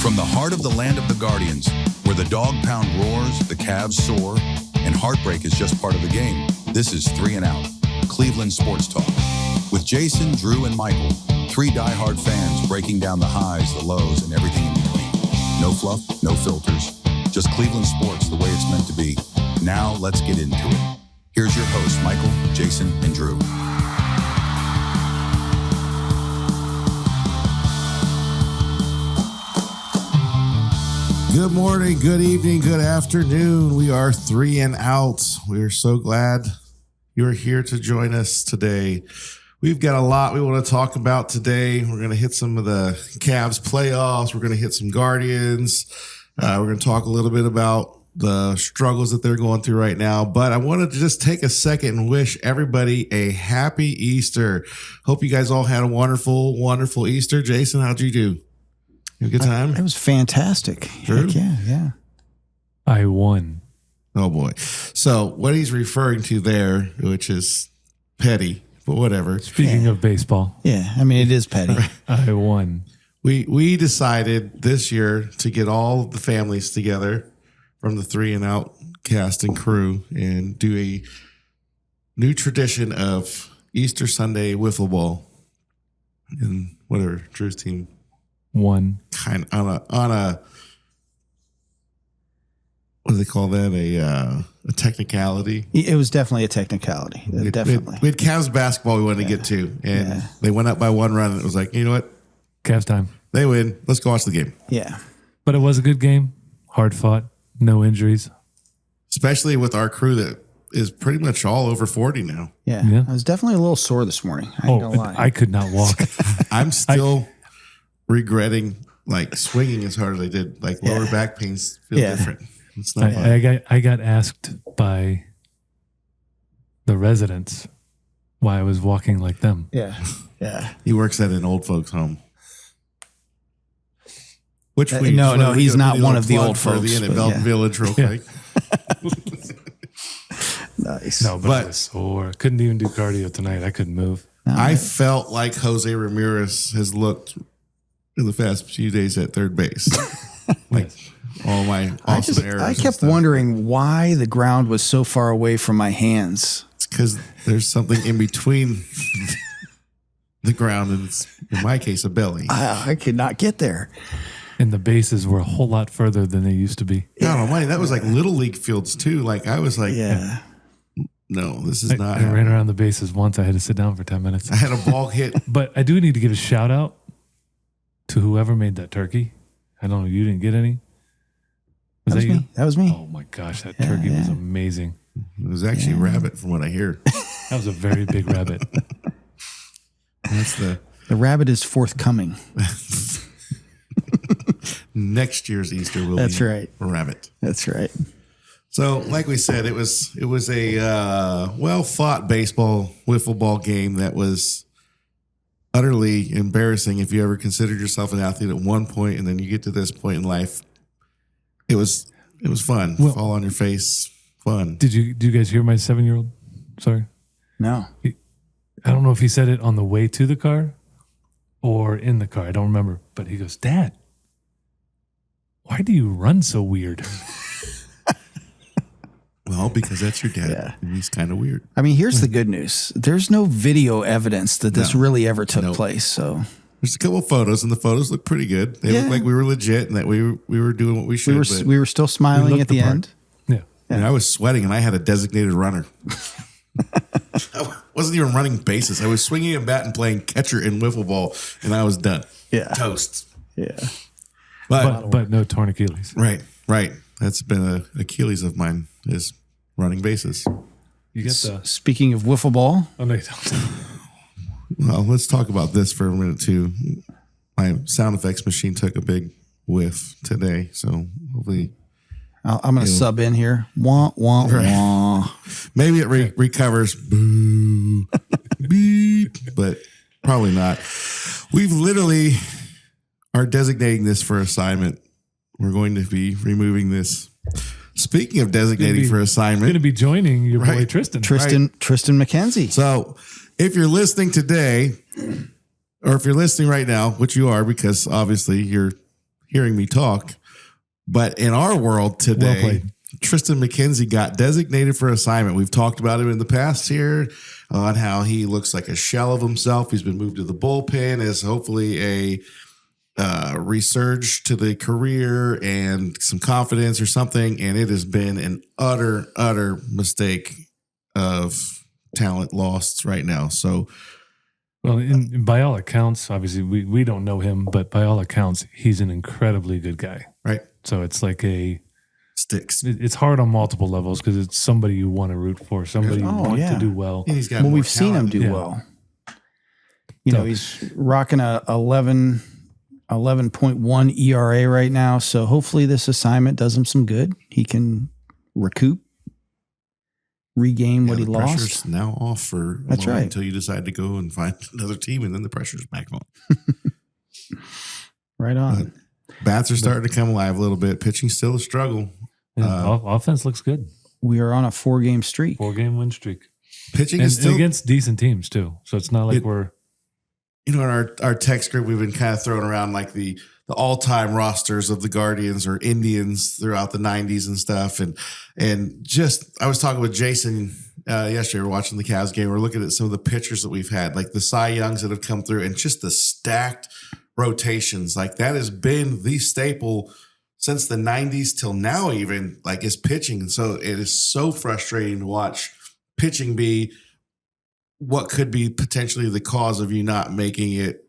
From the heart of the land of the Guardians, where the dog pound roars, the Cavs soar, and heartbreak is just part of the game, this is 3 and Out, Cleveland Sports Talk. With Jason, Drew, and Michael, 3 diehard fans breaking down the highs, the lows, and everything in between. No fluff, no filters, just Cleveland sports the way it's meant to be. Now let's get into it. Here's your hosts, Michael, Jason, and Drew. Good morning, good evening, good afternoon. We are 3 and Out. We are so glad you're here to join us today. We've got a lot we want to talk about today. We're going to hit some of the Cavs playoffs. We're going to hit some Guardians. We're going to talk a little bit about the struggles that they're going through right now. But I wanted to just take a second and wish everybody a happy Easter. Hope you guys all had a wonderful, wonderful Easter. Jason, how'd you do? You have a good time? It was fantastic. Drew? Yeah. I won. Oh, boy. So what he's referring to there, which is petty, but whatever. Speaking of baseball. Yeah, I mean, it is petty. I won. We decided this year to get all of the families together from the 3 and Out cast and crew and do a new tradition of Easter Sunday wiffle ball and whatever Drew's team Won. kind on a what do they call that, a technicality. It was definitely a technicality. Definitely. We had Cavs basketball we wanted to get to, and they went up by 1 run, and it was like, you know what? Cavs time. They win. Let's go watch the game. Yeah. But it was a good game. Hard fought. No injuries. Especially with our crew that is pretty much all over 40 now. Yeah. I was definitely a little sore this morning. I ain't gonna lie. I could not walk. I'm still regretting like swinging as hard as I did. Like lower back pains feel different. It's not fun. I got asked by the residents why I was walking like them. Yeah. He works at an old folks home. Which he's not one of the old folks. The inn at Belton Village, real quick. Nice. No, but I was sore. Couldn't even do cardio tonight. I couldn't move. I felt like Jose Ramirez has looked in the past few days at third base. Like all my awesome errors. I kept wondering why the ground was so far away from my hands. It's because there's something in between the ground and it's, in my case, a belly. I could not get there. And the bases were a whole lot further than they used to be. God almighty, that was like little league fields too. Like I was like, no, this is not. I ran around the bases once. I had to sit down for 10 minutes. I had a ball hit. But I do need to give a shout out to whoever made that turkey. I don't know. You didn't get any? Was that you? Me. That was me. Oh my gosh, that turkey was amazing. It was actually a rabbit from what I hear. That was a very big rabbit. That's the rabbit is forthcoming. Next year's Easter will That's be right. a rabbit. That's right. So, like we said, it was a well fought baseball wiffle ball game that was utterly embarrassing if you ever considered yourself an athlete at one point and then you get to this point in life. It was fun. Well, fall on your face, fun. Did you guys hear my 7-year-old? Sorry. No. I don't know if he said it on the way to the car or in the car. I don't remember. But he goes, "Dad, why do you run so weird?" Well, because that's your dad. Yeah. And he's kind of weird. I mean, here's the good news. There's no video evidence that this really ever took place. So there's a couple of photos, and the photos look pretty good. They look like we were legit and that we were doing what we should. We were still smiling at the end. Yeah. And I was sweating, and I had a designated runner. I wasn't even running bases. I was swinging a bat and playing catcher in wiffle ball, and I was done. Yeah. Toast. Yeah. But no torn Achilles. Right. That's been an Achilles of mine is running bases. You get the Speaking of wiffle ball. Oh, no, you don't. Well, let's talk about this for a minute too. My sound effects machine took a big whiff today, so hopefully I'm going to sub in here. Wah, wah, wah. Maybe it recovers. Boo. Beep. But probably not. We've literally are designating this for assignment. We're going to be removing this. Speaking of designating for assignment. Going to be joining your boy Tristan. Tristan McKenzie. So if you're listening today, or if you're listening right now, which you are, because obviously you're hearing me talk. But in our world Well today, played. Tristan McKenzie got designated for assignment. We've talked about him in the past here on how he looks like a shell of himself. He's been moved to the bullpen as hopefully a resurge to the career and some confidence or something. And it has been an utter mistake of talent lost right now. So, Well, by all accounts, obviously we don't know him, but by all accounts, he's an incredibly good guy. right. So it's like Sticks. it's hard on multiple levels because it's somebody you want to root for, somebody you Oh, want yeah. to do well. And he's got Well, more we've seen him talent. do Yeah. well. You know, So- he's rocking a 11.1 ERA right now. So hopefully this assignment does him some good. He can recoup, regain what Yeah, he the lost. pressure's now off for a That's moment right. until you decide to go and find another team, and then the pressure's back on. Right on. Bats are starting to come alive a little bit. Pitching still a struggle. Yeah, offense looks good. We are on a 4-game streak. 4-game win streak. Pitching And is still, against decent teams too. So it's not like we're you know, in our text group, we've been kind of throwing around like the all-time rosters of the Guardians or Indians throughout the 90s and stuff. And just, I was talking with Jason yesterday. We're watching the Cavs game. We're looking at some of the pitchers that we've had, like the Cy Youngs that have come through and just the stacked rotations. Like that has been the staple since the 90s till now, even like is pitching. And so it is so frustrating to watch pitching be what could be potentially the cause of you not making it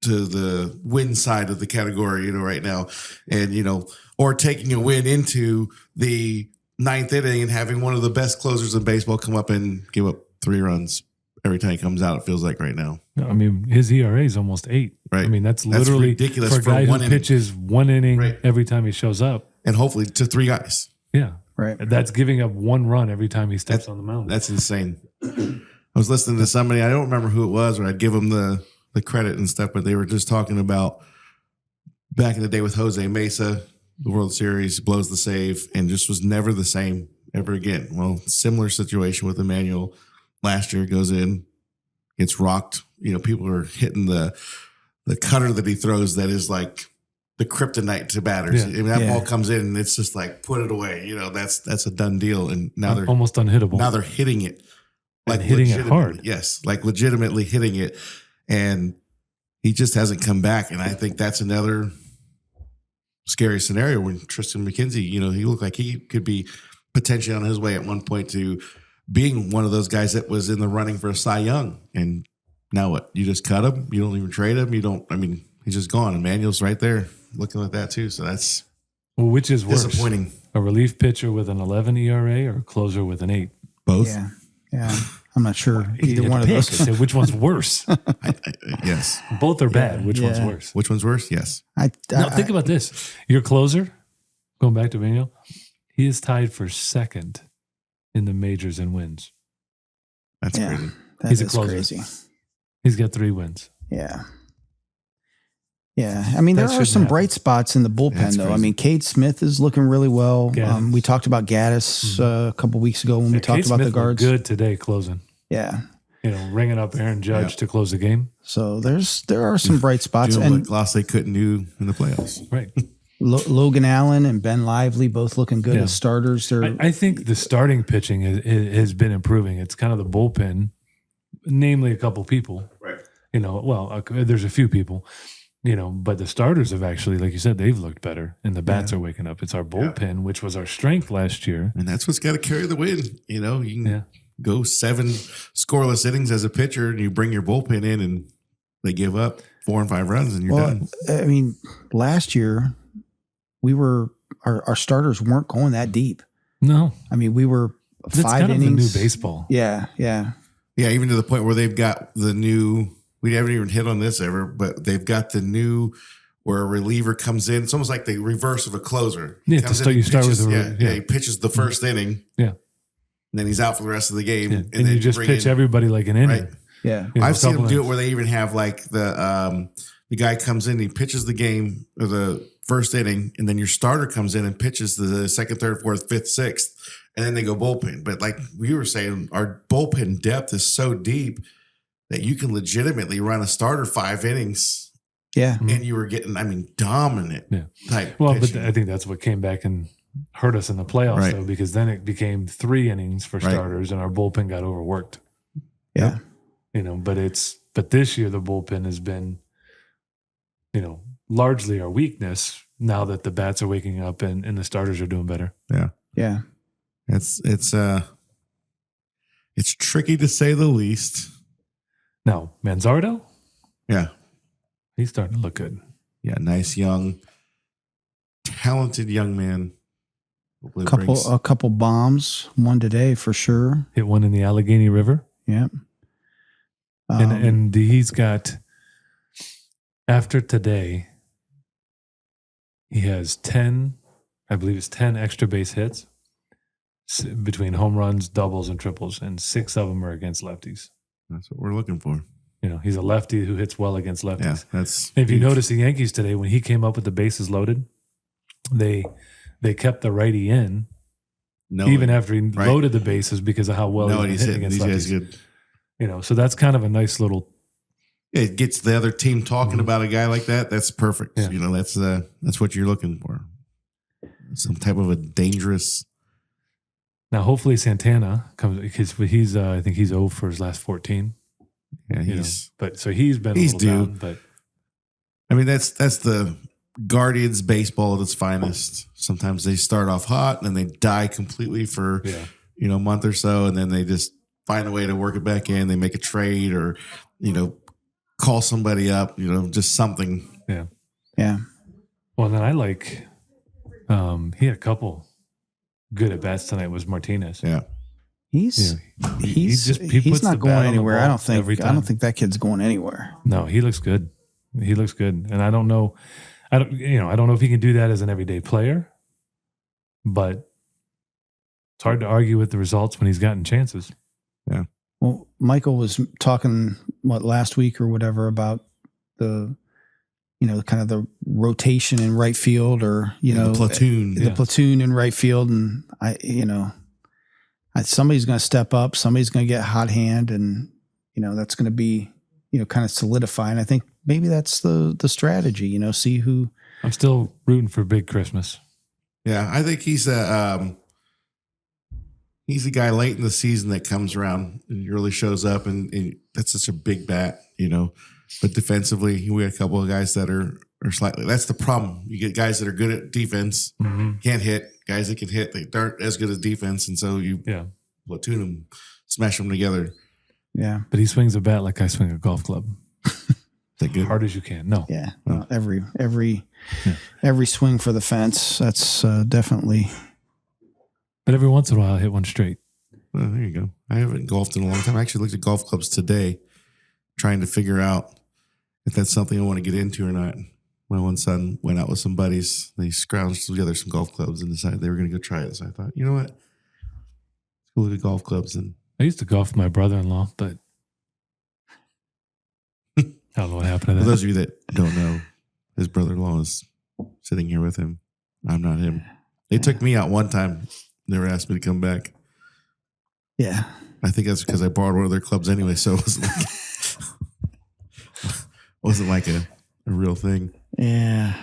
to the win side of the category, you know, right now. And, you know, or taking a win into the ninth inning and having one of the best closers in baseball come up and give up 3 runs every time he comes out, it feels like right now. I mean, his ERA is almost 8. Right. I mean, that's That's literally ridiculous for a for guy one who inning. pitches 1 inning Right. every time he shows up. And hopefully to 3 guys. Yeah. Right. That's giving up 1 run every time he steps on the mound. That's insane. I was listening to somebody, I don't remember who it was, or I'd give them the credit and stuff, but they were just talking about back in the day with Jose Mesa, the World Series, blows the save, and just was never the same ever again. Well, similar situation with Emmanuel. Last year goes in, gets rocked. You know, people are hitting the cutter that he throws that is like the kryptonite to batters. Yeah. I mean, that Yeah. ball comes in and it's just like, put it away. You know, that's a done deal. And now they're almost unhittable. now they're hitting it. And hitting it legitimately. hard. Yes, like legitimately hitting it. And he just hasn't come back. And I think that's another scary scenario when Tristan McKenzie, you know, he looked like he could be potentially on his way at one point to being one of those guys that was in the running for a Cy Young. And now what? You just cut him? You don't even trade him? You don't, I mean, he's just gone. Emmanuel's right there looking at that too. So that's Well, which is worse? disappointing. A relief pitcher with an 11 ERA or a closer with an 8? Both. Yeah. Yeah. I'm not sure You either had one to of pick. those. I said, which one's worse? Yes. Both are bad. Which one's Yeah. worse? Which one's worse? Yes. Now, think about this. Your closer, going back to Emmanuel, he is tied for second in the majors in wins. That's Yeah. crazy. That He's a is closer. crazy. He's got 3 wins. Yeah. Yeah. I mean, there That are shouldn't some happen. bright spots in the bullpen, That's though. I crazy. mean, Cade Smith is looking really well. Gaddis. We talked about Gaddis a couple weeks ago when we talked Cade about Smith the guards. looked good today closing. Yeah. You know, ringing up Aaron Judge Yeah. to close the game. So there are some bright spots. Doing And what Glossy couldn't do in the playoffs. Right. Logan Allen and Ben Lively both looking good Yeah. as starters. They're I think the starting pitching has been improving. It's kind of the bullpen, namely a couple people. Right. You know, well, there's a few people, you know, but the starters have actually, like you said, they've looked better and the bats are waking up. It's our bullpen, which was our strength last year. And that's what's got to carry the win. You know, you can Yeah. go 7 scoreless innings as a pitcher and you bring your bullpen in and they give up 4 and 5 runs and you're done. I mean, last year our starters weren't going that deep. No, I mean, we were that's 5 kind innings. of the new baseball. Yeah, yeah. Yeah, even to the point where they've got the new, we haven't even hit on this ever, but they've got the new where a reliever comes in. It's almost like the reverse of a closer. Yeah, He to comes in, start- he you start with pitches- the- yeah. he pitches the first inning. Yeah. And then he's out for the rest of the game. Yeah. And And then you just bring pitch in- everybody like an inning. Right. Yeah. You know, I've seen them do it couple where they even have like the guy comes in, he pitches the game or the first inning, and then your starter comes in and pitches the second, third, fourth, fifth, sixth, and then they go bullpen. But like we were saying, our bullpen depth is so deep that you can legitimately run a starter 5 innings Yeah. and you were getting, dominant type Well, pitching. but I think that's what came back and hurt us in the playoffs, Right. though, because then it became 3 innings for Right. starters, and our bullpen got overworked. Yeah. But this year the bullpen has been, largely our weakness. Now that the bats are waking up and the starters are doing better. Yeah. It's tricky to say the least. Now Manzardo, Yeah. he's starting to look good. Yeah. Nice, young, talented young man. Hopefully brings- A couple bombs, one today for sure. Hit one in the Allegheny River. Yeah. And he's got, after today, he has 10 extra base hits between home runs, doubles, and triples, and 6 of them are against lefties. That's what we're looking for. He's a lefty who hits well against lefties. Yeah. That's If you huge. notice the Yankees today, when he came up with the bases loaded, they kept the righty in Knowing- even after he right. loaded the bases because of how well knowing he's he's hitting hitting against these lefties. guys good. So that's kind of a nice little. It gets the other team talking Mhm. about a guy like that. That's perfect. Yeah. That's what you're looking for. Some type of a dangerous. Now, hopefully Santana comes because he's I think he's 0 for his last 14. Yeah, you know. he's. But so he's been He's a little due. down, but That's the Guardians baseball at its finest. Sometimes they start off hot and then they die completely for yeah. a month or so, and then they just find a way to work it back in. They make a trade or call somebody up. Just something. Yeah. Well, then I like. He had a couple good at bats tonight. Was Martinez? Yeah. He's He puts he's the not bat going on the anywhere. ball I don't think. every I time. don't think that kid's going anywhere. No, he looks good. He looks good, and I don't know. I don't know if he can do that as an everyday player, but it's hard to argue with the results when he's gotten chances. Well, Michael was talking last week or whatever about the, kind of the rotation in right field or The platoon. the Yeah. platoon in right field, and somebody's going to step up, somebody's going to get hot hand, and that's going to be kind of solidify. And I think maybe that's the strategy. See who. I'm still rooting for Big Christmas. Yeah, I think he's a guy late in the season that comes around and really shows up, and that's such a big bat, But defensively, we had a couple of guys that are slightly. That's the problem. You get guys that are good at defense, can't hit. Guys that can hit, they aren't as good as defense, and so you platoon them, smash them together. Yeah. But he swings a bat like I swing a golf club, Is that good? hard as you can. No, Yeah. Every swing for the fence. That's definitely. but every once in a while I hit one straight. Well, there you go. I haven't golfed in a long time. I actually looked at golf clubs today, trying to figure out if that's something I want to get into or not. My one son went out with some buddies. They scrounged together some golf clubs and decided they were going to go try it. So I thought, you know what? Let's go look at golf clubs. And I used to golf with my brother-in-law, but I don't know what happened to for that. those of you that don't know, his brother-in-law is sitting here with him. I'm not him. They took me out one time. Never asked me to come back. Yeah. I think that's because I borrowed one of their clubs anyway, so it wasn't like a real thing. Yeah.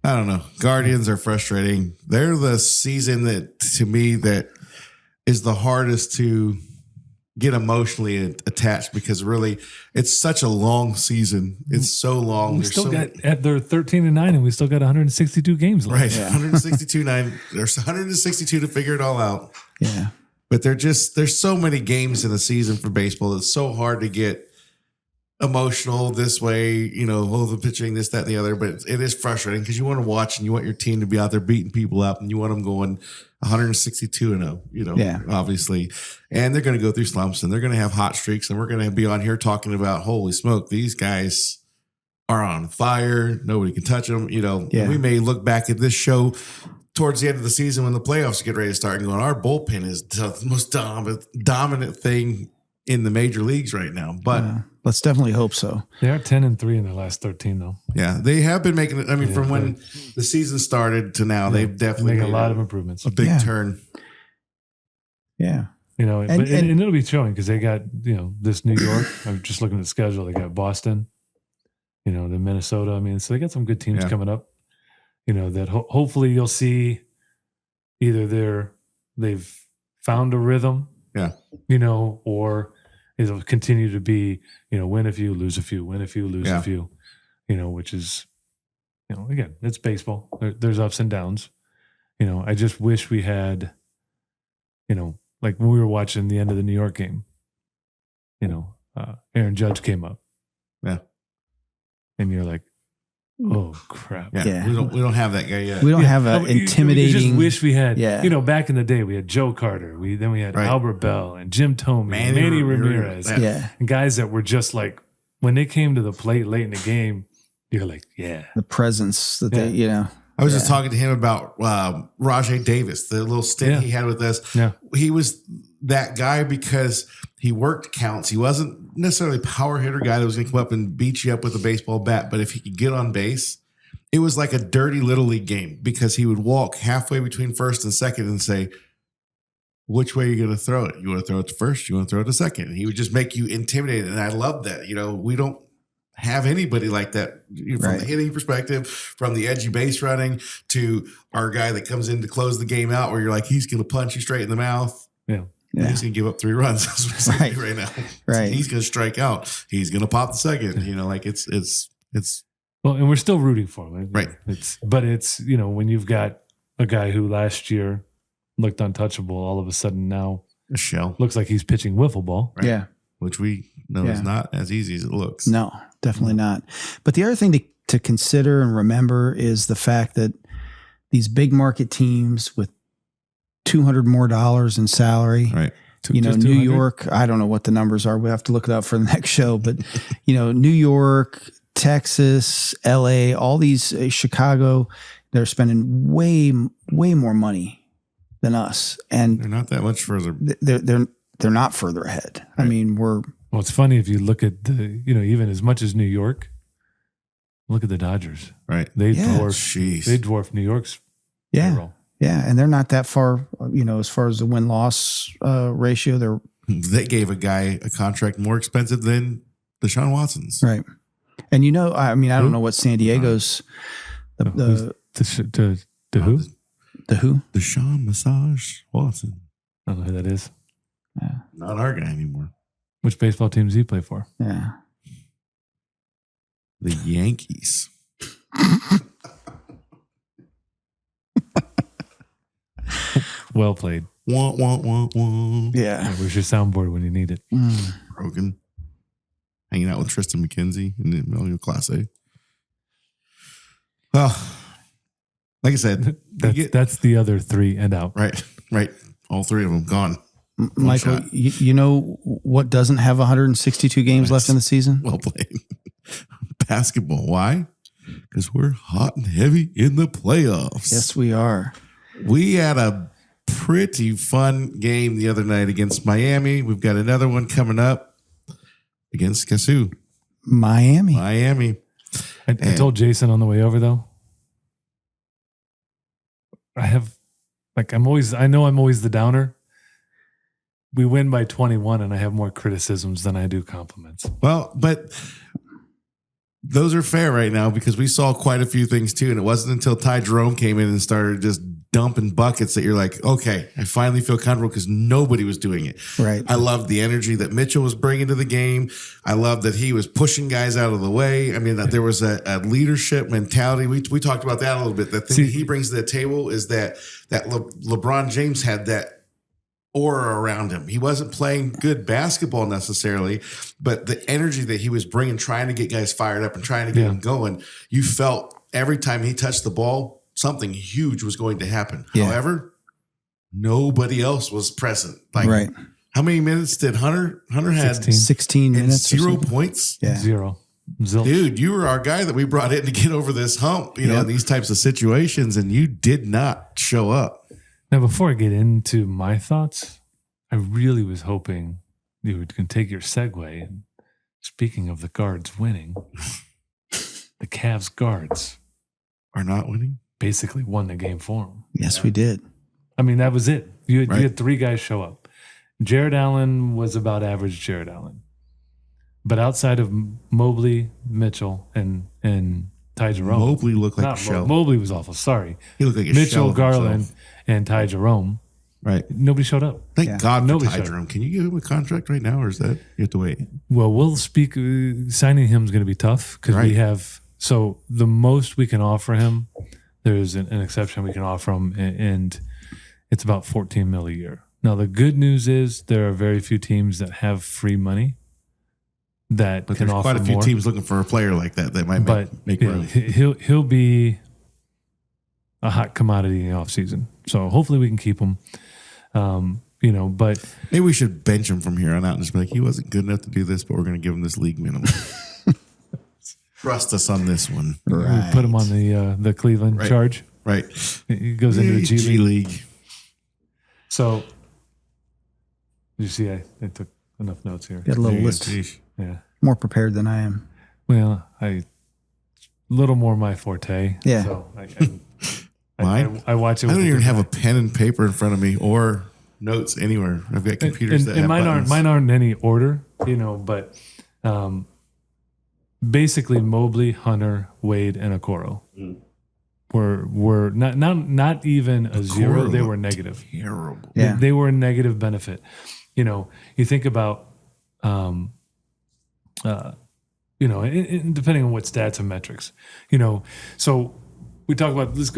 I don't know. Guardians are frustrating. They're the season that, to me, that is the hardest to get emotionally attached because really it's such a long season. It's so long. We There's still so got they're 13-9, and we still got 162 games left. right. 162-9. There's 162 to figure it all out. Yeah. But there's so many games in the season for baseball. It's so hard to get emotional this way, the pitching, this, that, and the other. But it is frustrating because you want to watch and you want your team to be out there beating people up and you want them going 162-0, Yeah. obviously. And they're going to go through slumps and they're going to have hot streaks. And we're going to be on here talking about, holy smoke, these guys are on fire. Nobody can touch them. Yeah. We may look back at this show towards the end of the season when the playoffs get ready to start and going, our bullpen is the most dominant thing in the major leagues right now. But let's definitely hope so. They are 10-3 in their last 13, though. yeah, they have been making it. I mean, Yeah, from when the season started to now, they've definitely making a made lot of improvements. a big Yeah. turn. Yeah. And And- it'll be showing because they got this New York. I'm just looking at the schedule. They got Boston, you know, the Minnesota. I mean, so they got some good teams Yeah. coming up, you know, that hopefully you'll see either they've found a rhythm, Yeah. you know, or it'll continue to be, you know, win a few, lose a few, win a few, lose Yeah. a few, you know, which is, you know, again, it's baseball. There's ups and downs. You know, I just wish we had, you know, like when we were watching the end of the New York game, you know, Aaron Judge came up. Yeah. And you're like, oh crap. Yeah. Yeah. We don't have that guy yet. We don't have Oh, an intimidating. You just wish we had, Yeah. you know, back in the day, we had Joe Carter. Then we had Right. Albert Bell and Jim Thome, Manny Ramirez. Yeah. yeah. And guys that were just like, when they came to the plate late in the game, you're like, yeah. The presence that they, Yeah. you know. I was just talking to him about Rajay Davis, the little stint Yeah. he had with us. Yeah. He was that guy because he worked counts. He wasn't necessarily a power hitter guy that was going to come up and beat you up with a baseball bat, but if he could get on base, it was like a dirty little league game because he would walk halfway between first and second and say, which way are you going to throw it? You want to throw it to first? You want to throw it to second? And he would just make you intimidated. And I love that. You know, we don't have anybody like that from Right. the hitting perspective, from the edgy base running to our guy that comes in to close the game out where you're like, he's going to punch you straight in the mouth. Yeah. Yeah. He's going to give up 3 runs. That's what he's Right. right now. Right. He's going to strike out. He's going to pop the second. You know, like it's Well, and we're still rooting for him. Right. But it's, you know, when you've got a guy who last year looked untouchable, all of a sudden now a shell, looks like he's pitching wiffle ball. Right. Yeah. which we know is Yeah. not as easy as it looks. No, definitely not. But the other thing to consider and remember is the fact that these big market teams with $200 more in salary, Right. you know, Just New 200? York, I don't know what the numbers are. We have to look it up for the next show. But, you know, New York, Texas, LA, all these, Chicago, they're spending way more money than us. And They're not that much further. they're not further ahead. I Right. mean, we're, Well, it's funny if you look at the, you know, even as much as New York, look at the Dodgers. Right. They Yeah. dwarf New York's yeah. payroll. Yeah, and they're not that far, you know, as far as the win-loss ratio. They're They gave a guy a contract more expensive than Deshaun Watson's. right. And you know, I mean, I Who? don't know what San Diego's the To who? the who? Deshaun Massage Watson. I don't know who that is. Yeah, Not our guy anymore. Which baseball team does he play for? yeah. The Yankees. Well played. Wah, wah, wah, wah. Yeah. Where's your soundboard when you need it? Mm. Broken. Hanging out with Tristan McKenzie in the Millionaire Class A. Well, like I said, That's the other 3 and out. right. All 3 of them gone. Michael, shot. you know what doesn't have 162 games left in the season? Well played. Basketball. Why? Because we're hot and heavy in the playoffs. Yes, we are. We had a pretty fun game the other night against Miami. We've got another one coming up against Kasu. Miami. I told Jason on the way over though. I know I'm always the downer. We win by 21 and I have more criticisms than I do compliments. Well, but those are fair right now because we saw quite a few things too. And it wasn't until Ty Jerome came in and started just dumping buckets that you're like, okay, I finally feel comfortable because nobody was doing it. Right. I loved the energy that Mitchell was bringing to the game. I loved that he was pushing guys out of the way. I mean, that there was a leadership mentality. We talked about that a little bit. The thing that he brings to the table is that LeBron James had that aura around him. He wasn't playing good basketball necessarily, but the energy that he was bringing, trying to get guys fired up and trying to get them going, you felt every time he touched the ball, something huge was going to happen. Yeah. However, nobody else was present. Like, Right. how many minutes did Hunter? Hunter had 16 and minutes. or 0 something. points. Yeah. 0. Zilch. Dude, you were our guy that we brought in to get over this hump, you know, in these types of situations, and you did not show up. Now, before I get into my thoughts, I really was hoping you can take your segue. And speaking of the guards winning, the Cavs guards Are not winning. basically won the game for them. Yes, we did. I mean, that was it. You Right. had 3 guys show up. Jared Allen was about average Jared Allen. But outside of Mobley, Mitchell, and Ty Jerome, Mobley looked like a shell. Mobley was awful. Sorry, He looked like a shell Mitchell, of Garland, himself. and Ty Jerome. Right. Nobody showed up. Thank God for Nobody Ty showed Jerome. Can you give him a contract right now, or is that you have to wait? Well, we'll speak. Signing him is going to be tough because Right. we have. So the most we can offer him, there's an exception we can offer him, and it's about $14 million a year. Now the good news is there are very few teams that have free money that But can there's offer quite a few more. teams looking for a player like that might make you know, room. he'll be a hot commodity in the offseason. So hopefully we can keep him. But Maybe we should bench him from here on out and just be like, he wasn't good enough to do this, but we're going to give him this league minimum. Trust us on this one. we put him on the Cleveland Right. charge. Right. He goes into the G League. League. So you see, I took enough notes here. Got a little list. Sheesh. Yeah. More prepared than I am. Well, a little more my forte. Yeah. So Mine? I watch it. I with don't a even have a different pen and paper in front of me or notes anywhere. I've got computers that and have mine buttons. aren't in any order, but basically Mobley, Hunter, Wade, and Okoro were not even a zero. They were looked negative. Terrible. Yeah. They were a negative benefit. You think about, and depending on what stats and metrics, so we talk about this,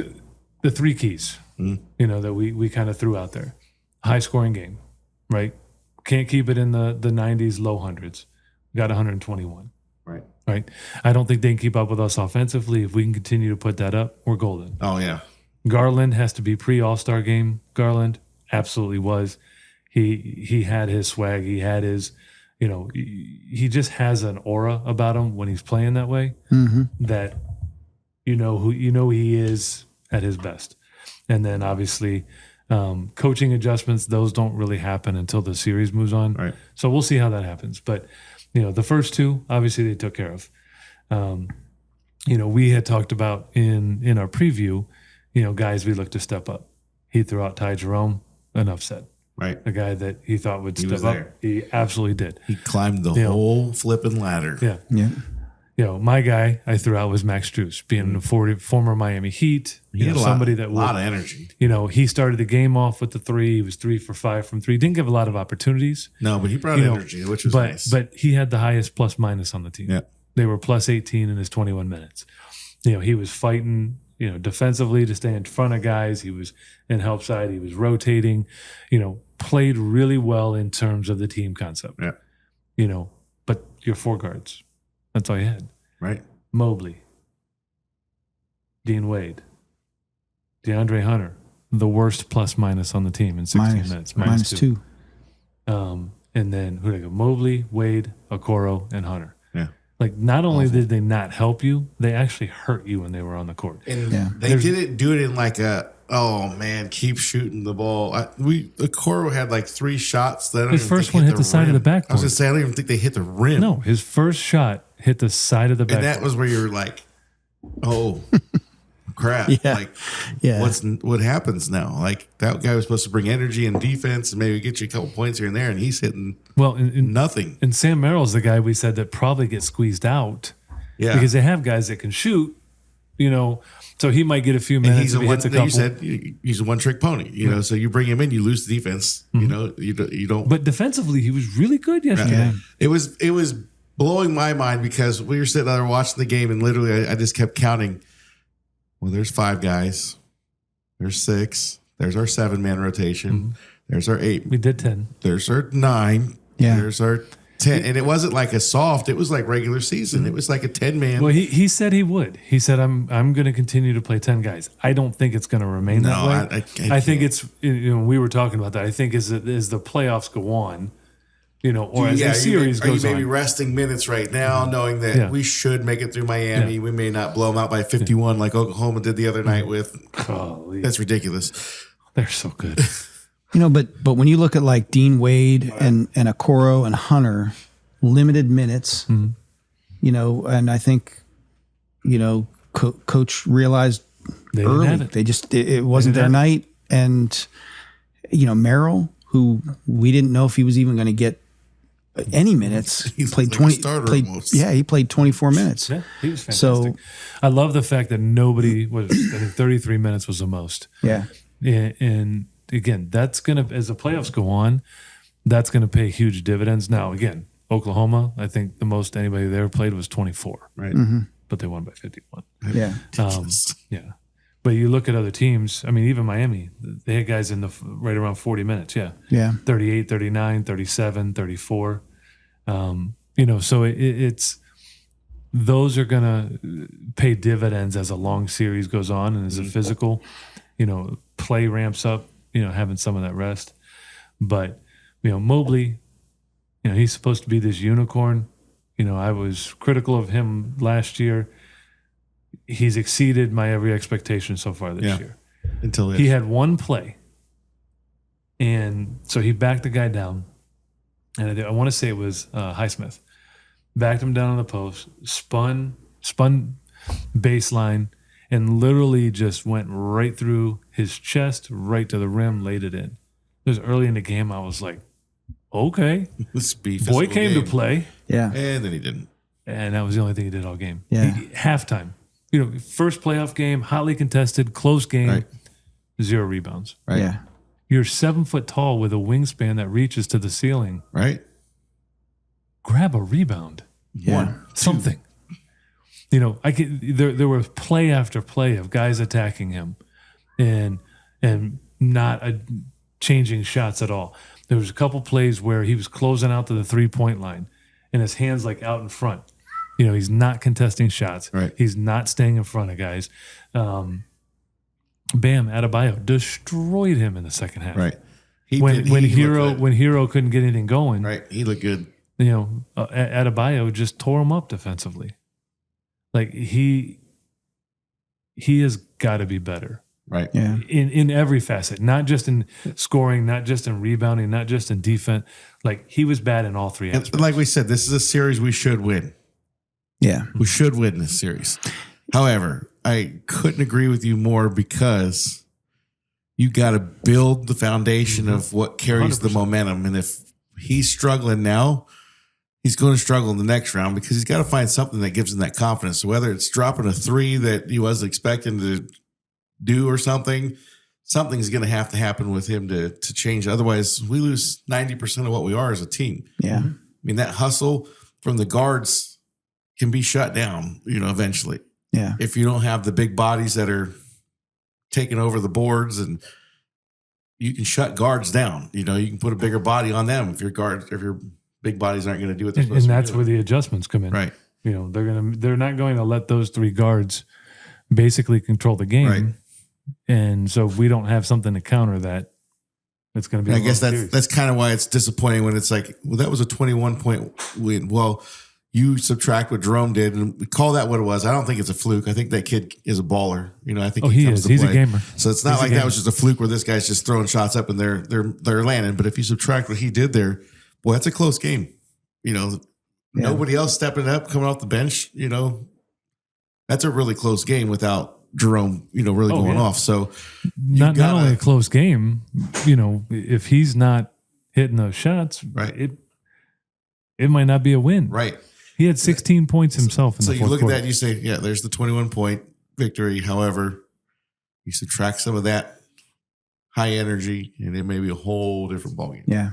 the three keys, that we kind of threw out there. High scoring game, right? Can't keep it in the 90s, low hundreds. Got 121. Right. I don't think they can keep up with us offensively. If we can continue to put that up, we're golden. Oh, yeah. Garland has to be pre-All-Star game. Garland absolutely was. He had his swag. He had his, he just has an aura about him when he's playing that way that who he is at his best. And then obviously coaching adjustments, those don't really happen until the series moves on. Right. So we'll see how that happens. But the first two, obviously they took care of. We had talked about in our preview, guys we look to step up. He threw out Ty Jerome, enough said. Right. A guy that he thought would was step up. there. He absolutely did. He climbed the whole flipping ladder. Yeah. Yeah. My guy I threw out was Max Strus, being a former Miami Heat. He had somebody a that lot of energy. he started the game off with the three. He was 3 for 5 from three. Didn't give a lot of opportunities. No, but he brought energy, which was nice. But he had the highest plus minus on the team. Yeah. They were plus 18 in his 21 minutes. He was fighting, defensively to stay in front of guys. He was in help side. He was rotating, played really well in terms of the team concept. Yeah. But your four guards, that's all you had. Right. Mobley, Dean Wade, DeAndre Hunter, the worst plus minus on the team in 16 minutes. Minus two. And then who did I go? Mobley, Wade, Okoro, and Hunter. Yeah. Like, not only did they not help you, they actually hurt you when they were on the court. And Yeah. they didn't do it in like keep shooting the ball. Okoro had like 3 shots that I don't His even first think one hit the the side of rim. the backboard. I was gonna say I don't even think they hit the rim. No, his first shot hit the side of the and backboard. that was where you're like, oh crap! Yeah. Like, Yeah. what happens now? Like, that guy was supposed to bring energy and defense and maybe get you a couple points here and there, and he's hitting nothing. And Sam Merrill's the guy we said that probably gets squeezed out Yeah, because they have guys that can shoot, so he might get a few and minutes he's if a he one. hits a You couple. said he's a one-trick pony. So you bring him in, you lose the defense. You don't. But defensively, he was really good yesterday. It was blowing my mind because we were sitting there watching the game, and literally I just kept counting. Well, there's 5 guys. There's 6. There's our 7-man rotation. There's our 8. We did 10. There's our 9. Yeah. There's our 10. And it wasn't like a soft. It was like regular season. It was like a 10-man. Well, he said he would. He said, I'm going to continue to play 10 guys. I don't think it's going to remain that way. I think it's, we were talking about that. I think as the playoffs go on, or as the series goes you may be on. resting minutes right now, knowing that we should make it through Miami. Yeah. We may not blow them out by 51 like Oklahoma did the other night with. Golly, That's ridiculous. they're so good. But when you look at like Dean Wade and Okoro and Hunter, limited minutes, and I think, coach realized They didn't early have it. they just it wasn't They their didn't night, and Merrill, who we didn't know if he was even going to get any minutes. He He's played like a 20. starter almost. Yeah, he played 24 minutes. Yeah, he was fantastic. So I love the fact that nobody was. I think 33 minutes was the most. yeah, And again, that's gonna as the playoffs go on, that's gonna pay huge dividends. Now, again, Oklahoma, I think the most anybody there played was 24, Right. but they won by 51. yeah, Yeah. But you look at other teams, I mean, even Miami, they had guys in the right around 40 minutes. Yeah. yeah, 38, 39, 37, 34. So it's those are going to pay dividends as a long series goes on and as a physical, play ramps up, having some of that rest. But, Mobley, he's supposed to be this unicorn. I was critical of him last year. He's exceeded my every expectation so far this year. Until He had one play, and so he backed the guy down. And I want to say it was Highsmith. Backed him down on the post, spun baseline, and literally just went right through his chest, right to the rim, laid it in. It was early in the game. I was like, okay, this boy came to play. yeah, And then he didn't. And that was the only thing he did all game. Yeah. Halftime. First playoff game, hotly contested, close game, Right. 0 rebounds. Right. yeah, You're 7 foot tall with a wingspan that reaches to the ceiling. Right. Grab a rebound. Yeah. One. Something. There was play after play of guys attacking him and not changing shots at all. There was a couple plays where he was closing out to the 3-point line and his hands like out in front. He's not contesting shots. Right. He's not staying in front of guys. Bam Adebayo destroyed him in the second half. Right. When Hero couldn't get anything going, Right. He looked good. Adebayo just tore him up defensively. Like he has got to be better. Right. yeah, In every facet, not just in scoring, not just in rebounding, not just in defense. Like he was bad in all three aspects. And like we said, this is a series we should win. yeah, We should win this series. However, I couldn't agree with you more because you got to build the foundation of what carries the 100%. momentum. And if he's struggling now, he's going to struggle in the next round because he's got to find something that gives him that confidence. So whether it's dropping a 3 that he wasn't expecting to do or something's going to have to happen with him to change. Otherwise, we lose 90% of what we are as a team. yeah, I mean, that hustle from the guards can be shut down, eventually. yeah, If you don't have the big bodies that are taking over the boards, and you can shut guards down. You can put a bigger body on them if your big bodies aren't going to do what they're And supposed to that's do. where the adjustments come in. Right. They're not going to let those 3 guards basically control the game. Right. And so if we don't have something to counter that, it's going to be. And I guess long series. that's kind of why it's disappointing when it's like, well, that was a 21-point win. Well, you subtract what Jerome did and call that what it was. I don't think it's a fluke. I think that kid is a baller. I think he comes is. to He's a play. gamer. So it's not He's a like that gamer. was just a fluke where this guy's just throwing shots up and they're landing. But if you subtract what he did there, boy, that's a close game. Nobody else stepping up, coming off the bench. That's a really close game without Jerome, really going yeah. off. So not only a close game, if he's not hitting those shots, Right. it might not be a win. right. He had 16 points himself in So the you fourth look quarter. at that and you say, yeah, there's the 21-point victory. However, you subtract some of that high energy, and it may be a whole different ballgame. yeah.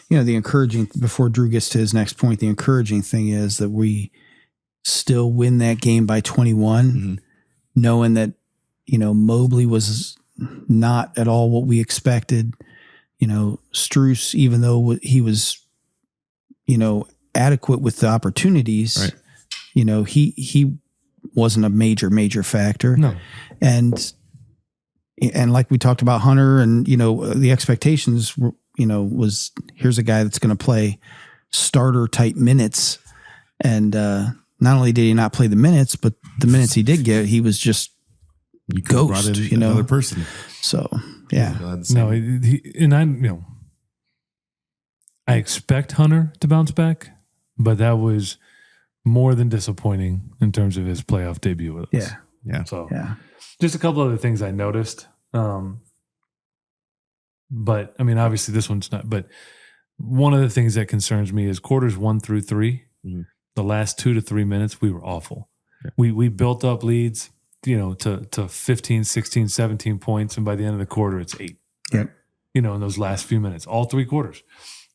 The encouraging, before Drew gets to his next point, the encouraging thing is that we still win that game by 21, Mhm. knowing that, Mobley was not at all what we expected. Strus, even though he was, adequate with the opportunities, Right. he wasn't a major factor. No. And like we talked about Hunter and, the expectations were, was here's a guy that's going to play starter type minutes. And not only did he not play the minutes, but the minutes he did get, he was just You could have brought ghost, in another person. So, yeah. No, I expect Hunter to bounce back, but that was more than disappointing in terms of his playoff debut with us. Yeah. Yeah. So Yeah. just a couple other things I noticed. But I mean, obviously this one's not, but one of the things that concerns me is quarters 1 through 3. Mhm. The last 2 to 3 minutes, we were awful. Yeah. We built up leads, to 15, 16, 17 points. And by the end of the quarter, it's 8, Yep. in those last few minutes, all 3 quarters.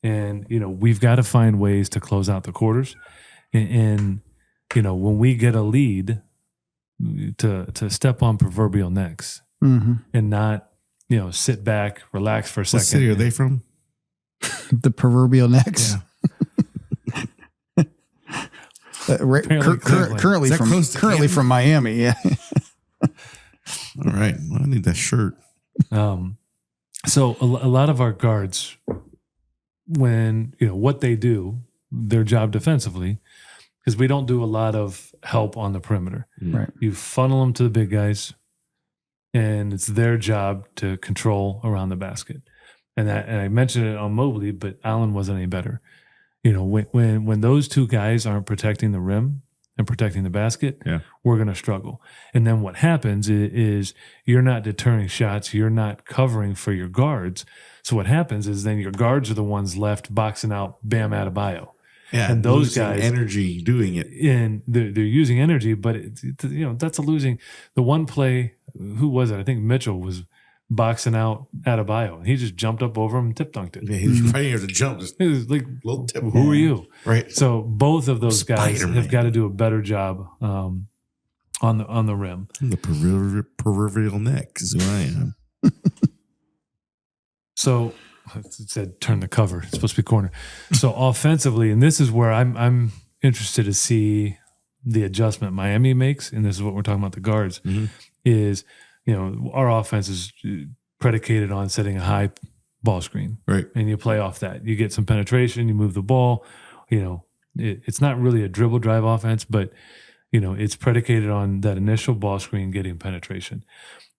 And, we've got to find ways to close out the quarters. And when we get a lead, to step on proverbial necks and not, sit back, relax for a second. What city are they from? The proverbial necks. Yeah. Currently Is that close to Canada? from Miami. Yeah. All right. Well, I need that shirt. So a lot of our guards, when, what they do, their job defensively, because we don't do a lot of help on the perimeter. Right. You funnel them to the big guys, and it's their job to control around the basket. And I mentioned it on Mobley, but Allen wasn't any better. When those 2 guys aren't protecting the rim and protecting the basket, we're going to struggle. And then what happens is you're not deterring shots. You're not covering for your guards. So what happens is then your guards are the ones left boxing out Bam Adebayo. Yeah, and those losing guys energy doing it, and they're using energy, but that's a losing. The one play, who was it? I think Mitchell was boxing out Adebayo, and he just jumped up over him and tip dunked it. Yeah, he was right here to jump. Just It was like, little tip. who are you? Right. So both of those guys Spider-Man. have got to do a better job on the rim. I'm the proverbial neck is who I am. So it said turn the cover. It's supposed to be corner. So offensively, and this is where I'm interested to see the adjustment Miami makes, and this is what we're talking about the guards, is, our offense is predicated on setting a high ball screen. Right. And you play off that. You get some penetration, you move the ball. It's not really a dribble drive offense, but, it's predicated on that initial ball screen getting penetration.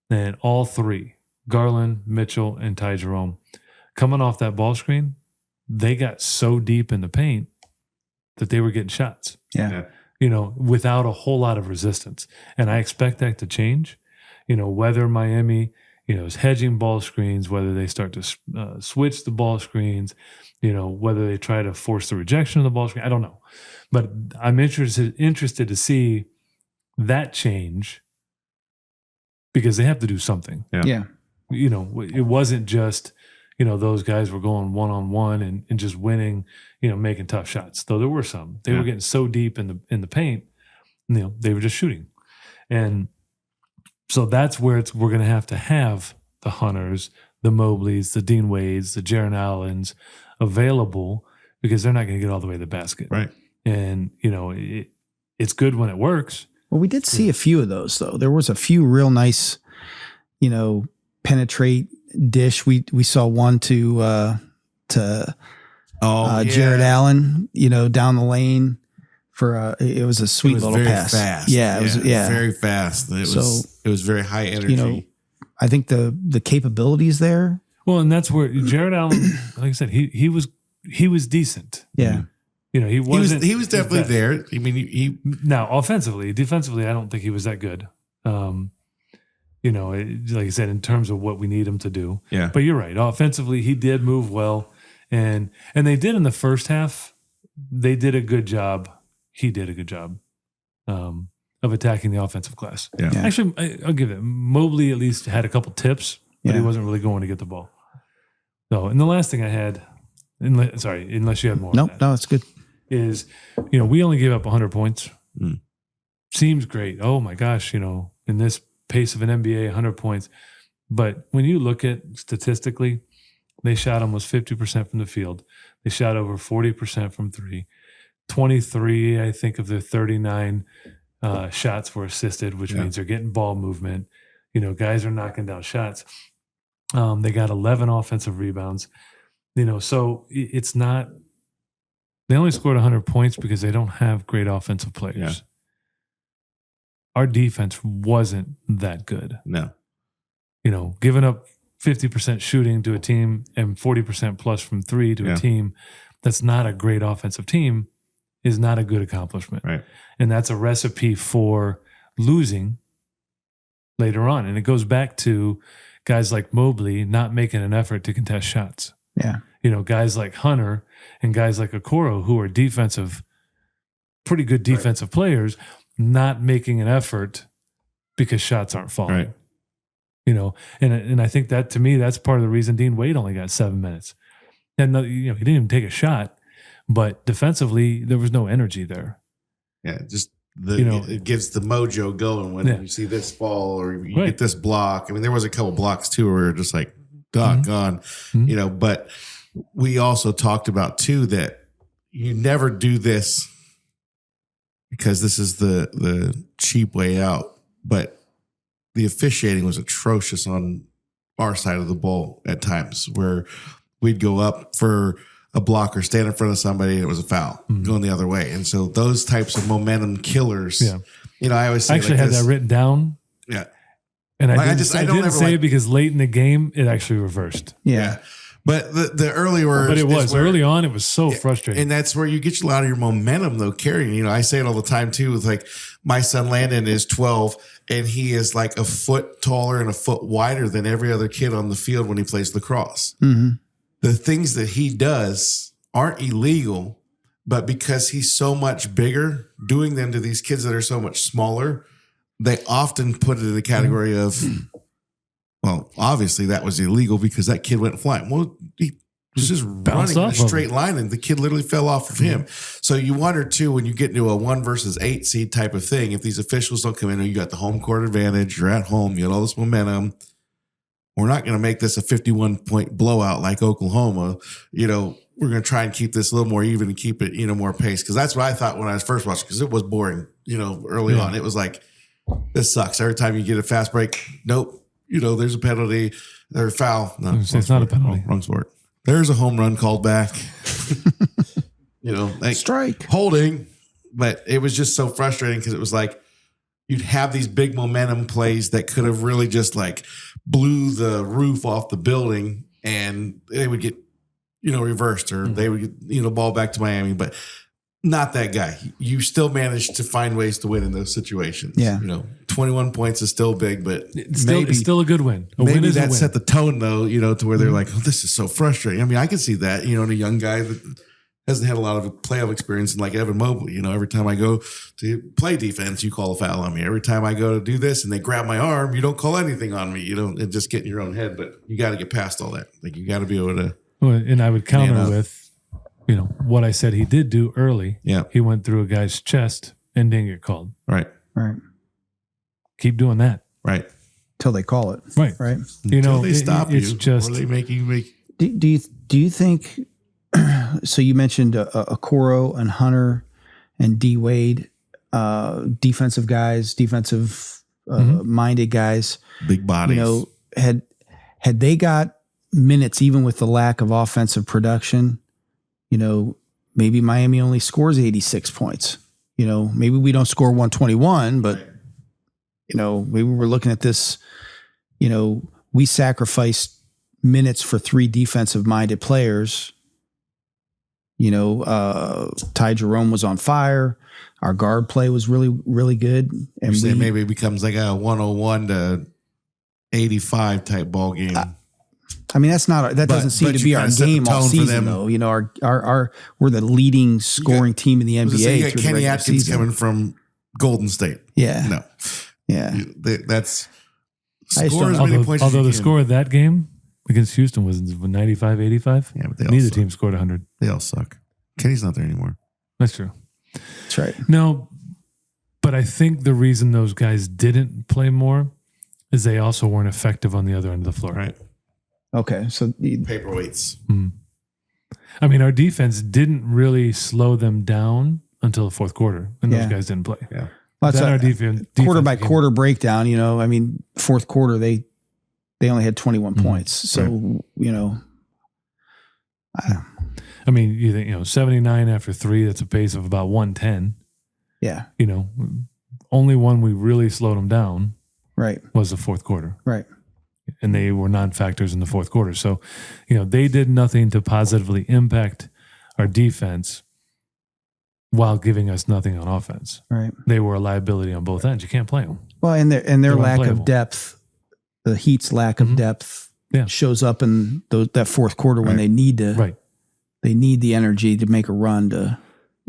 And all 3, Garland, Mitchell, and Ty Jerome, coming off that ball screen, they got so deep in the paint that they were getting shots, without a whole lot of resistance. And I expect that to change, whether Miami, is hedging ball screens, whether they start to switch the ball screens, whether they try to force the rejection of the ball screen. I don't know. But I'm interested to see that change, because they have to do something. Yeah. It wasn't just, those guys were going one-on-one and just winning, making tough shots. Though there were some. They were getting so deep in the paint, they were just shooting. And so that's where we're going to have the Hunters, the Mobleys, the Dean Wades, the Jaron Allens available, because they're not going to get all the way to the basket. Right. And, it's good when it works. Well, we did see a few of those, though. There was a few real nice, penetrate dish. We saw one to Jared Allen, down the lane for it was a sweet little pass. Fast. Yeah, it was very fast. It was very high energy. I think the capabilities there. Well, and that's where Jared Allen, like I said, he was decent. Yeah. He wasn't. He was definitely there. I mean, he now offensively, defensively, I don't think he was that good. Like I said, in terms of what we need him to do. Yeah. But you're right. Offensively, he did move well, and they did in the first half. They did a good job. He did a good job of attacking the offensive glass. Yeah. Actually, I'll give it. Mobley at least had a couple tips, but he wasn't really going to get the ball. So, and the last thing I had, unless you have more. No, it's good. Is, we only gave up 100 points. Seems great. Oh my gosh, in this pace of an NBA, 100 points. But when you look at statistically, they shot almost 50% from the field. They shot over 40% from 3. 23, I think, of their 39 shots were assisted, which means they're getting ball movement. Guys are knocking down shots. They got 11 offensive rebounds. So it's not. They only scored 100 points because they don't have great offensive players. Yeah. Our defense wasn't that good. No. Giving up 50% shooting to a team and 40% plus from 3 to a team that's not a great offensive team is not a good accomplishment. Right. And that's a recipe for losing later on. And it goes back to guys like Mobley not making an effort to contest shots. Yeah. guys like Hunter and guys like Okoro, who are pretty good defensive players, not making an effort because shots aren't falling. Right. And I think that, to me, that's part of the reason Dean Wade only got 7 minutes. And he didn't even take a shot, but defensively there was no energy there. Yeah, just it gives the mojo going when you see this fall or you get this block. I mean, there was a couple blocks too where just like doggone, but we also talked about too that you never do this because this is the cheap way out, but the officiating was atrocious on our side of the ball at times where we'd go up for a block or stand in front of somebody and it was a foul going the other way. And so those types of momentum killers, I always say I actually had that written down. Yeah. And I didn't say it because late in the game, it actually reversed. Yeah. But the earlier, but it was early on. It was so frustrating, and that's where you get a lot of your momentum though carrying. I say it all the time too. With like my son Landon is 12, and he is like a foot taller and a foot wider than every other kid on the field when he plays lacrosse. Mm-hmm. The things that he does aren't illegal, but because he's so much bigger, doing them to these kids that are so much smaller, they often put it in the category of. Well, obviously that was illegal because that kid went flying. Well, he was just running in a straight line and the kid literally fell off of him. So you wonder too, when you get into a 1 versus 8 seed type of thing, if these officials don't come in and you got the home court advantage, you're at home, you got all this momentum. We're not going to make this a 51-point blowout like Oklahoma. We're going to try and keep this a little more even and keep it, more pace. Cause that's what I thought when I was first watching, because it was boring, early on. It was like, this sucks. Every time you get a fast break, nope. There's a penalty or a foul. No, it's not a penalty. Wrong sport. There's a home run called back. Strike. Holding. But it was just so frustrating because it was like you'd have these big momentum plays that could have really just like blew the roof off the building and they would get, reversed or they would get, ball back to Miami. But not that guy. You still managed to find ways to win in those situations. Yeah. 21 points is still big, but it's still a good win. Maybe that set the tone though, to where they're like, oh, this is so frustrating. I mean, I can see that, in a young guy that hasn't had a lot of playoff experience and like Evan Mobley, every time I go to play defense, you call a foul on me. Every time I go to do this and they grab my arm, you don't call anything on me. And just get in your own head, but you got to get past all that. Like you got to be able to. Well, and I would counter with, what I said he did do early. Yeah. He went through a guy's chest and didn't get called. Right. Keep doing that. Right. Till they call it. Right. Until they stop it's you. Just, or they make you make. Do you think, so you mentioned Okoro and Hunter and D Wade, defensive guys, defensive minded guys. Big bodies. Had they got minutes even with the lack of offensive production, maybe Miami only scores 86 points. Maybe we don't score 121, but, maybe we're looking at this, we sacrificed minutes for 3 defensive-minded players. Ty Jerome was on fire. Our guard play was really, really good. And maybe it becomes like a 101 to 85 type ball game. I mean, that doesn't seem to be our game all season, though. We're the leading scoring team in the NBA. You got Kenny Atkins coming from Golden State. Yeah. No. Yeah. That's score as many points. Although the score of that game against Houston was 95-85. Yeah, but neither team scored 100. They all suck. Kenny's not there anymore. That's true. That's right. No, but I think the reason those guys didn't play more is they also weren't effective on the other end of the floor. Right. Okay, so paperweights. I mean, our defense didn't really slow them down until the fourth quarter, and those guys didn't play. Yeah, well, that's our defense quarter by quarter breakdown. I mean, fourth quarter they only had 21 points. So I mean, you think 79 after 3. That's a pace of about 110. Yeah. Only one we really slowed them down. Right. Was the fourth quarter. Right. And they were non-factors in the fourth quarter. So, they did nothing to positively impact our defense while giving us nothing on offense. Right. They were a liability on both ends. You can't play them. Well, and their lack of depth, the Heat's lack of depth shows up in that fourth quarter when they need to. Right. They need the energy to make a run to,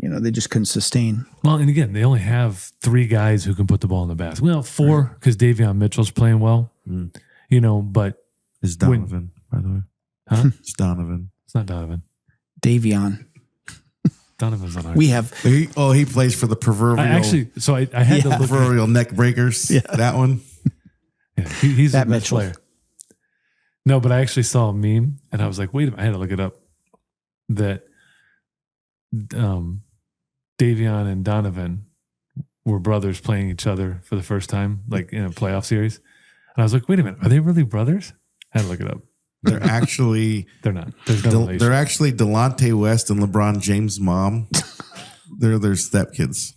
they just couldn't sustain. Well, and again, they only have 3 guys who can put the ball in the basket. Well, 4 because Davion Mitchell's playing well. But it's Donovan, by the way. Huh? It's Donovan. It's not Donovan. Davion. Donovan's on our We have. He plays for the proverbial. I had to look. Proverbial neck breakers. Yeah. That one. Yeah, he's that a good Mitchell player. No, but I actually saw a meme and I was like, wait a minute, I had to look it up. That Davion and Donovan were brothers playing each other for the first time, like in a playoff series. And I was like, wait a minute, are they really brothers? I had to look it up. They're actually They're not. There's no relation. they're actually Delonte West and LeBron James' mom. They're their stepkids.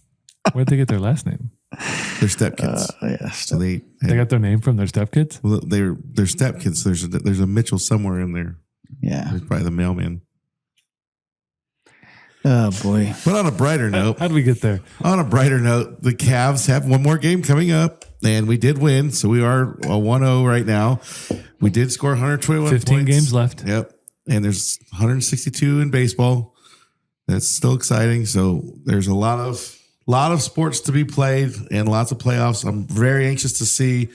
Where'd they get their last name? They're stepkids. So they They got their name from their stepkids? well, they're stepkids. There's a Mitchell somewhere in there. Yeah. There's probably the mailman. Oh boy. But on a brighter note, How did we get there? on a brighter note, the Cavs have one more game coming up, and we did win, so we are a 1-0 right now. We did score 121 15 points. games left. Yep, and there's 162 in baseball. That's still exciting. So there's a lot of sports to be played and lots of playoffs. I'm very anxious to see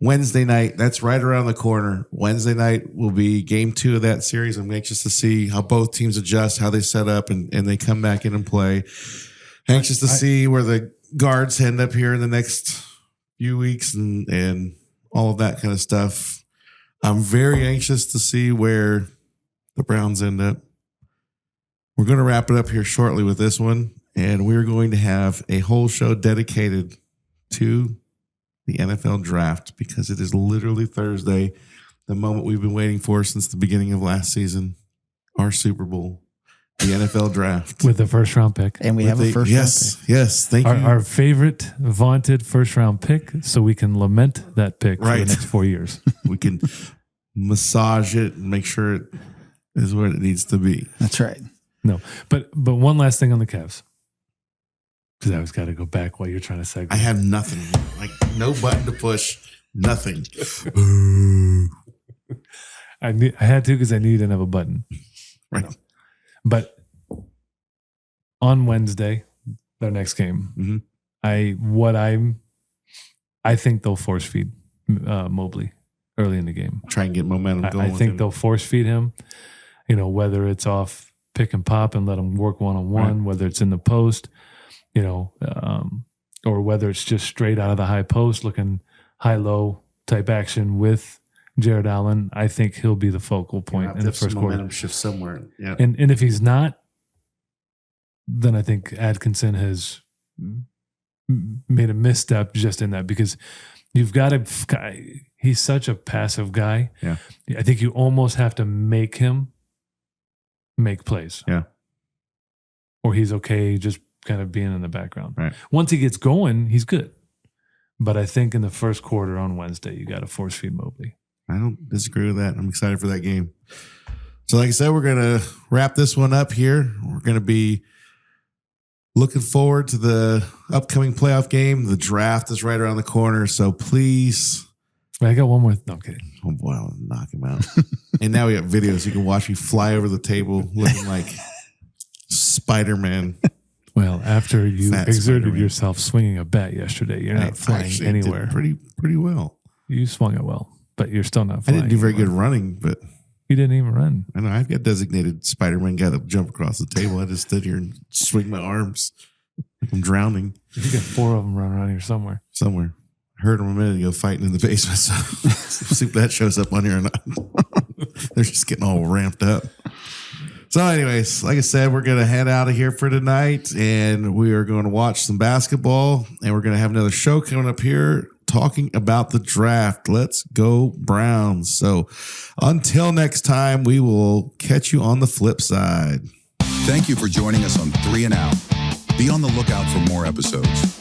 Wednesday night. That's right around the corner. Wednesday night will be game 2 of that series. I'm anxious to see how both teams adjust, how they set up, and they come back in and play. Anxious to see where the guards end up here in the next few weeks and all of that kind of stuff. I'm very anxious to see where the Browns end up. We're going to wrap it up here shortly with this one, and we're going to have a whole show dedicated to the NFL draft because it is literally Thursday, the moment we've been waiting for since the beginning of last season, our Super Bowl, the NFL draft. With the first round pick. And we have a first round pick. Yes. Thank you. Our favorite vaunted first round pick, so we can lament that pick for the Right. next 4 years. We can massage it and make sure it is what it needs to be. That's right. No, but one last thing on the Cavs, because I always got to go back while you're trying to segue. I have nothing, like no button to push, nothing. I had to because I knew you didn't have a button. Right. No. But on Wednesday, their next game, I think they'll force feed Mobley early in the game. Try and get momentum going. I think they'll force feed him. Whether it's off pick and pop and let him work one-on-one, whether it's in the post, or whether it's just straight out of the high post, looking high-low type action with Jared Allen. I think he'll be the focal point in the first quarter. Momentum shift somewhere. Yeah. And if he's not, then I think Atkinson has made a misstep just in that, because you've got to. He's such a passive guy. Yeah. I think you almost have to make him make plays. Yeah. Or he's okay just kind of being in the background. Right. Once he gets going, he's good. But I think in the first quarter on Wednesday, you got to force feed Mobley. I don't disagree with that. I'm excited for that game. So like I said, we're going to wrap this one up here. We're going to be looking forward to the upcoming playoff game. The draft is right around the corner. So please. I got one more. No, I'm kidding. Oh boy, I'll knock him out. And now we got videos. You can watch me fly over the table looking like Spider-Man. Well, after you Fat exerted Spider-Man. yourself swinging a bat yesterday, you're not flying actually anywhere. did pretty well. You swung it well, but you're still not I flying. didn't do very good anywhere. running, but You didn't even run. I know I've got designated Spider-Man guy to jump across the table. I just stood here and swing my arms. I'm drowning You got 4 of them running around here somewhere. somewhere. I heard him a minute ago fighting in the basement. So see if that shows up on here or not. They're just getting all ramped up. So anyways, like I said, we're going to head out of here for tonight, and we are going to watch some basketball, and we're going to have another show coming up here talking about the draft. Let's go Browns. So until next time, we will catch you on the flip side. Thank you for joining us on 3 and Out. Be on the lookout for more episodes.